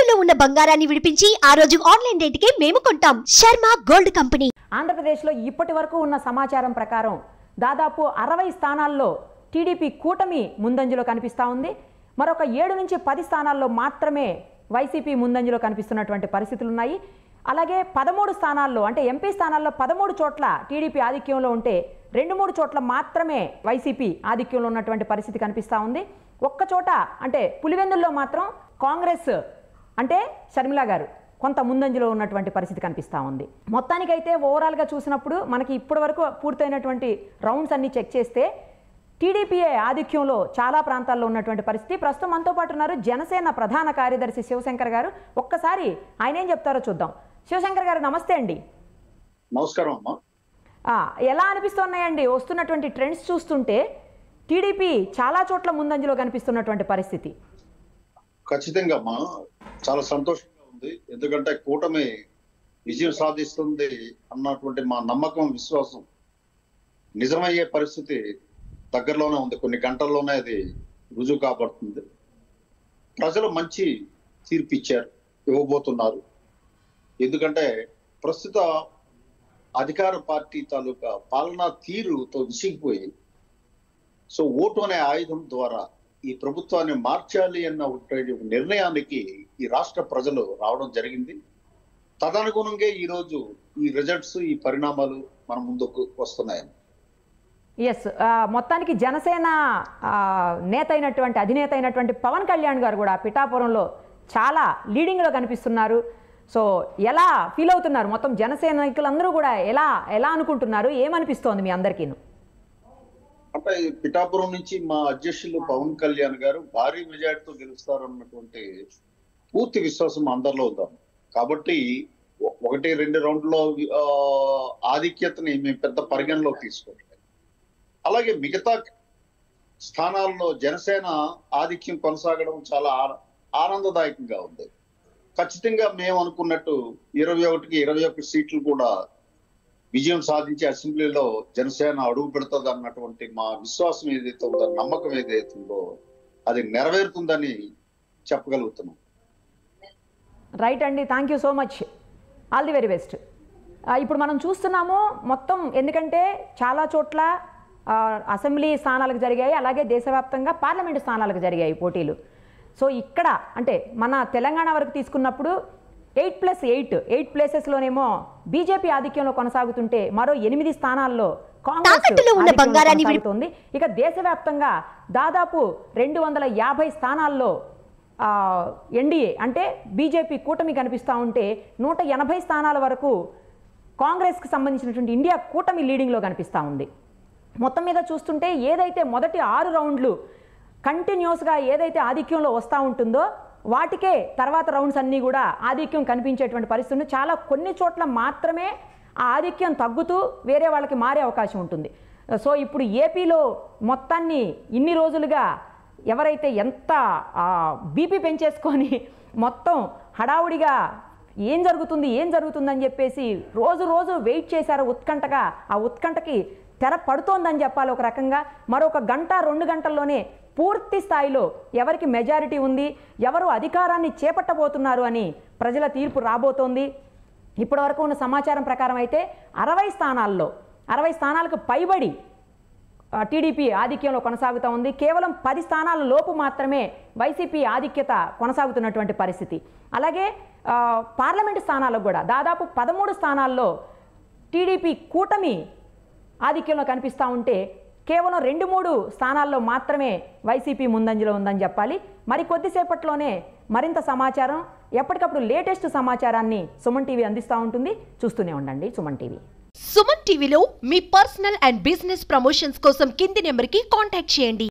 తాకట్టులో ఉన్న బంగారాన్ని విడిపించి ఆ రోజు ఆన్లైన్ రేటుకే మేము కొంటాం. Sharma gold company. ఆంధ్రప్రదేశ్లో ఇప్పటి వరకు ఉన్న సమాచారం ప్రకారం దాదాపు 60 స్థానాల్లో టీడీపీ కూటమి ముందంజలో కనిపిస్తూ ఉంది. మరొక 7 నుంచి 10 స్థానాల్లో మాత్రమే వైసీపీ ముందంజలో కనిపిస్తున్నటువంటి పరిస్థితులు ఉన్నాయి. అలాగే 13 స్థానాల్లో అంటే ఎంపీ స్థానాల్లో 13 చోట్ల టీడీపీ ఆధిక్యంలో ఉంటే 2-3 చోట్ల మాత్రమే వైసీపీ ఆధిక్యంలో ఉన్నటువంటి పరిస్థితి కనిపిస్తూ ఉంది. ఒక్క చోట అంటే పులివెందుల్లో మాత్రం కాంగ్రెస్ అంటే షర్మిల గారు కొంత ముందంజలో ఉన్నటువంటి పరిస్థితి కనిపిస్తూ ఉంది. మొత్తానికైతే ఓవరాల్గా చూసినప్పుడు మనకి ఇప్పటి వరకు పూర్తయినటువంటి రౌండ్స్ అన్ని చెక్ చేస్తే టీడీపీఏ ఆధిక్యంలో చాలా ప్రాంతాల్లో ఉన్నటువంటి పరిస్థితి. ప్రస్తుతం మనతో పాటు ఉన్నారు జనసేన ప్రధాన కార్యదర్శి శివశంకర్ గారు. ఒక్కసారి ఆయన ఏం చెప్తారో చూద్దాం. శివశంకర్ గారు నమస్తే అండి. నమస్కారం అమ్మా. ఎలా అనిపిస్తున్నాయండి వస్తున్నటువంటి ట్రెండ్స్ చూస్తుంటే టీడీపీ చాలా చోట్ల ముందంజలో కనిపిస్తున్నటువంటి పరిస్థితి? ఖచ్చితంగా అమ్మా, చాలా సంతోషంగా ఉంది. ఎందుకంటే కూటమి విజయం సాధిస్తుంది అన్నటువంటి మా నమ్మకం, విశ్వాసం నిజమయ్యే పరిస్థితి దగ్గరలోనే ఉంది. కొన్ని గంటల్లోనే అది రుజువు కాబడుతుంది. ప్రజలు మంచి తీర్పు ఇచ్చారు, ఇవ్వబోతున్నారు. ఎందుకంటే ప్రస్తుత అధికార పార్టీ తాలూకా పాలనా తీరుతో విసిగిపోయి సో ఓటు అనే ఆయుధం ద్వారా ఈ ప్రభుత్వాన్ని మార్చాలి అన్న నిర్ణయానికి ఈ రాష్ట్ర ప్రజలు రావడం జరిగింది. తదనుగుణంగా ఈరోజు ఈ రిజల్ట్స్, ఈ పరిణామాలు మన ముందుకు వస్తున్నాయని. ఎస్, మొత్తానికి జనసేన నేత అయినటువంటి అధినేత అయినటువంటి పవన్ కళ్యాణ్ గారు కూడా పిఠాపురంలో చాలా లీడింగ్లో కనిపిస్తున్నారు. సో ఎలా ఫీల్ అవుతున్నారు? మొత్తం జనసైనికులందరూ కూడా ఎలా అనుకుంటున్నారు? ఏమనిపిస్తోంది మీ అందరికీ? అంటే పిఠాపురం నుంచి మా అధ్యక్షులు పవన్ కళ్యాణ్ గారు భారీ మెజార్టీతో గెలుస్తారన్నటువంటి పూర్తి విశ్వాసం అందరిలో ఉందాం. కాబట్టి 1-2 రౌండ్లో ఆధిక్యతని మేము పెద్ద పరిగణలోకి తీసుకోవట్లేదు. అలాగే మిగతా స్థానాల్లో జనసేన ఆధిక్యం కొనసాగడం చాలా ఆనందదాయకంగా ఉంది. ఖచ్చితంగా మేము అనుకున్నట్టు 21కి 21 సీట్లు కూడా విజయం సాధించి అసెంబ్లీలో జనసేన అడుగు పెడుతుంది అన్నటువంటి మా విశ్వాసం ఏదైతే ఉందో, నమ్మకం ఏదైతే ఉందో అది నెరవేరుతుందని చెప్పగలుగుతున్నాం. రైట్ అండి, thank you so much, all the very best. ఇప్పుడు మనం చూస్తున్నాము మొత్తం, ఎందుకంటే చాలా చోట్ల అసెంబ్లీ స్థానాలకు జరిగాయి, అలాగే దేశవ్యాప్తంగా పార్లమెంటు స్థానాలకు జరిగాయి పోటీలు. సో ఇక్కడ అంటే మన తెలంగాణ వరకు తీసుకున్నప్పుడు 8+8 ప్లేసెస్లోనేమో బీజేపీ ఆధిక్యంలో కొనసాగుతుంటే మరో 8 స్థానాల్లో కాంగ్రెస్ కొనసాగుతుంది. ఇక దేశవ్యాప్తంగా దాదాపు 250 స్థానాల్లో ఎన్డీఏ అంటే బీజేపీ కూటమి కనిపిస్తూ ఉంటే 180 స్థానాల వరకు కాంగ్రెస్కి సంబంధించినటువంటి ఇండియా కూటమి లీడింగ్లో కనిపిస్తూ ఉంది. మొత్తం మీద చూస్తుంటే ఏదైతే మొదటి 6 రౌండ్లు కంటిన్యూస్గా ఏదైతే ఆధిక్యంలో వస్తూ ఉంటుందో వాటికే తర్వాత రౌండ్స్ అన్నీ కూడా ఆధిక్యం కనిపించేటువంటి పరిస్థితులు. చాలా కొన్ని చోట్ల మాత్రమే ఆ ఆధిక్యం తగ్గుతూ వేరే వాళ్ళకి మారే అవకాశం ఉంటుంది. సో ఇప్పుడు ఏపీలో మొత్తాన్ని ఇన్ని రోజులుగా ఎవరైతే ఎంత బీపీ పెంచేసుకొని మొత్తం హడావుడిగా ఏం జరుగుతుందని చెప్పేసి రోజు వెయిట్ చేశారు ఉత్కంఠగా, ఆ ఉత్కంఠకి తెర పడుతోందని చెప్పాలి ఒక రకంగా. మరొక 1-2 గంటల్లోనే పూర్తి స్థాయిలో ఎవరికి మెజారిటీ ఉంది, ఎవరు అధికారాన్ని చేపట్టబోతున్నారు అని ప్రజల తీర్పు రాబోతోంది. ఇప్పటి వరకు ఉన్న సమాచారం ప్రకారం అయితే 60 స్థానాలకు పైబడి టీడీపీ ఆధిక్యంలో కొనసాగుతూ ఉంది. కేవలం 10 స్థానాల లోపు మాత్రమే వైసీపీ ఆధిక్యత కొనసాగుతున్నటువంటి పరిస్థితి. అలాగే పార్లమెంటు స్థానాలకు కూడా దాదాపు 13 స్థానాల్లో టీడీపీ కూటమి ఆధిక్యంలో కనిపిస్తూ ఉంటే కేవలం 2-3 స్థానాల్లో మాత్రమే వైసీపీ ముందంజలో ఉందని చెప్పాలి. మరి కొద్దిసేపట్లోనే మరింత సమాచారం, ఎప్పటికప్పుడు లేటెస్ట్ సమాచారాన్ని సుమన్ టీవీ అందిస్తూ ఉంటుంది. చూస్తూనే ఉండండి సుమన్ టీవీ. సుమన్ టీవీలో మీ పర్సనల్ అండ్ బిజినెస్ ప్రమోషన్స్ కోసం కింది నెంబర్కి కాంటాక్ట్ చేయండి.